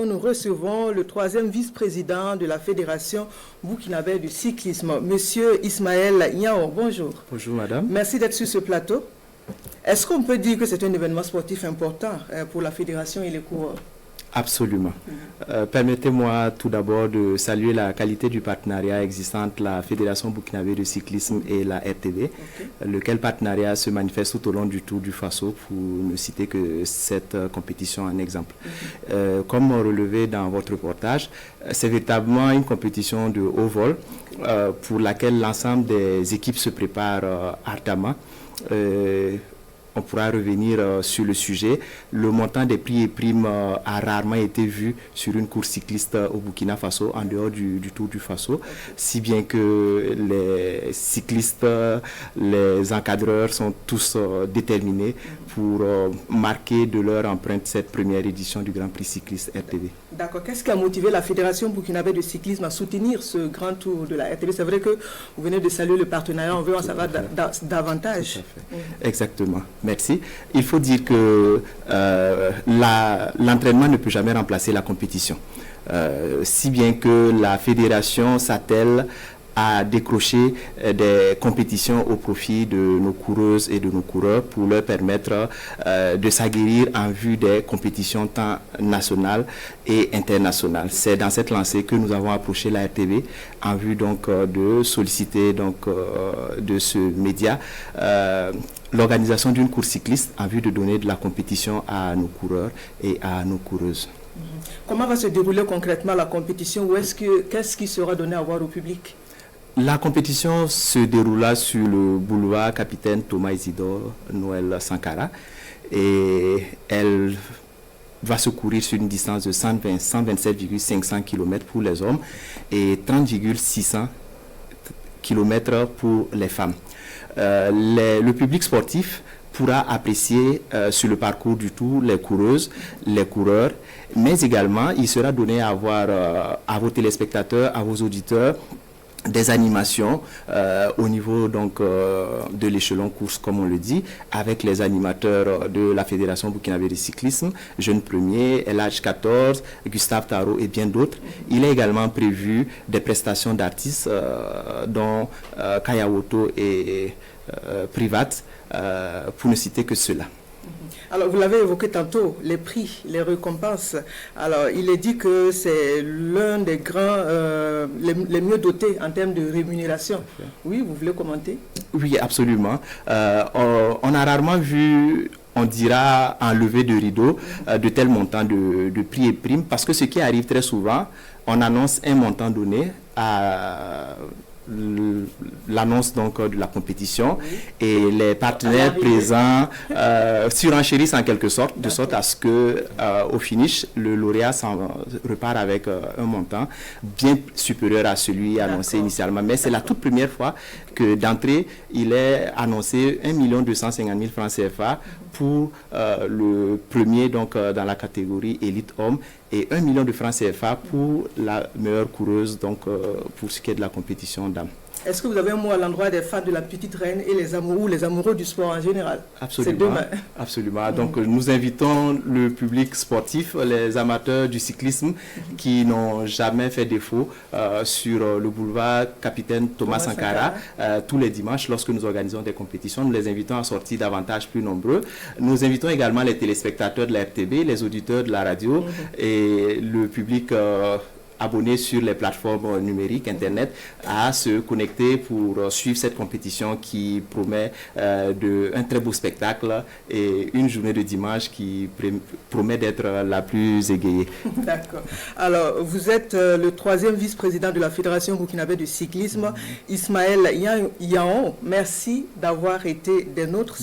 Nous recevons le troisième vice-président de la Fédération burkinabé du cyclisme, Monsieur Ismaël Yao. Bonjour. Bonjour madame. Merci d'être sur ce plateau. Est-ce qu'on peut dire que c'est un événement sportif important pour la Fédération et les coureurs? Absolument. Permettez-moi tout d'abord de saluer la qualité du partenariat existant entre la Fédération burkinabé de cyclisme et la RTV, lequel partenariat se manifeste tout au long du Tour du Faso, pour ne citer que cette compétition en exemple. Comme relevé dans votre reportage, c'est véritablement une compétition de haut vol pour laquelle l'ensemble des équipes se préparent ardemment. On pourra revenir sur le sujet. Le montant des prix et primes a rarement été vu sur une course cycliste au Burkina Faso, en dehors du Tour du Faso, si bien que les cyclistes, les encadreurs sont tous déterminés pour marquer de leur empreinte cette première édition du Grand Prix cycliste RTV. D'accord. Qu'est-ce qui a motivé la Fédération burkinabé de cyclisme à soutenir ce Grand Tour de la RTV? C'est vrai que vous venez de saluer le partenariat, on veut en savoir davantage. Tout à fait. Exactement. Merci. Il faut dire que l'entraînement ne peut jamais remplacer la compétition. Si bien que la fédération s'attelle à décrocher des compétitions au profit de nos coureuses et de nos coureurs pour leur permettre de s'aguerrir en vue des compétitions tant nationales et internationales. C'est dans cette lancée que nous avons approché la RTV en vue donc de solliciter donc de ce média l'organisation d'une course cycliste en vue de donner de la compétition à nos coureurs et à nos coureuses. Comment va se dérouler concrètement la compétition? Qu'est-ce qui sera donné à voir au public? La compétition se déroula sur le boulevard Capitaine Thomas Isidore Noël Sankara et elle va se courir sur une distance de 127,500 km pour les hommes et 30,600 km pour les femmes. Le public sportif pourra apprécier sur le parcours du Tour les coureuses, les coureurs, mais également il sera donné à voir à vos téléspectateurs, à vos auditeurs, des animations au niveau donc de l'échelon course, comme on le dit, avec les animateurs de la Fédération burkinabé de cyclisme, Jeune Premier, LH14, Gustave Tarot et bien d'autres. Il est également prévu des prestations d'artistes dont Kayawoto et Privat, pour ne citer que cela. Alors, vous l'avez évoqué tantôt, les prix, les récompenses. Alors, il est dit que c'est l'un des grands, les mieux dotés en termes de rémunération. Oui, vous voulez commenter? Oui, absolument. On a rarement vu, on dira, en levée de rideau, de tels montants de prix et primes, parce que ce qui arrive très souvent, on annonce un montant donné à l'annonce donc de la compétition et les partenaires présents surenchérissent en quelque sorte, de sorte à ce que au finish le lauréat repart avec un montant bien supérieur à celui annoncé initialement. Mais c'est la toute première fois que d'entrée il est annoncé 1 250 000 francs CFA pour le premier donc dans la catégorie élite homme et 1 million de francs CFA pour la meilleure coureuse donc pour ce qui est de la compétition dames. Est-ce que vous avez un mot à l'endroit des fans de la petite reine et les amoureux du sport en général? Absolument. Absolument. Donc nous invitons le public sportif, les amateurs du cyclisme qui n'ont jamais fait défaut sur le boulevard Capitaine Thomas Sankara tous les dimanches lorsque nous organisons des compétitions. Nous les invitons à sortir davantage plus nombreux. Nous invitons également les téléspectateurs de la RTV, les auditeurs de la radio et le public abonnés sur les plateformes numériques, Internet, à se connecter pour suivre cette compétition qui promet un très beau spectacle et une journée de dimanche qui promet d'être la plus égayée. D'accord. Alors, vous êtes le troisième vice-président de la Fédération burkinabé de cyclisme, Ismaël Yao. Merci d'avoir été des nôtres.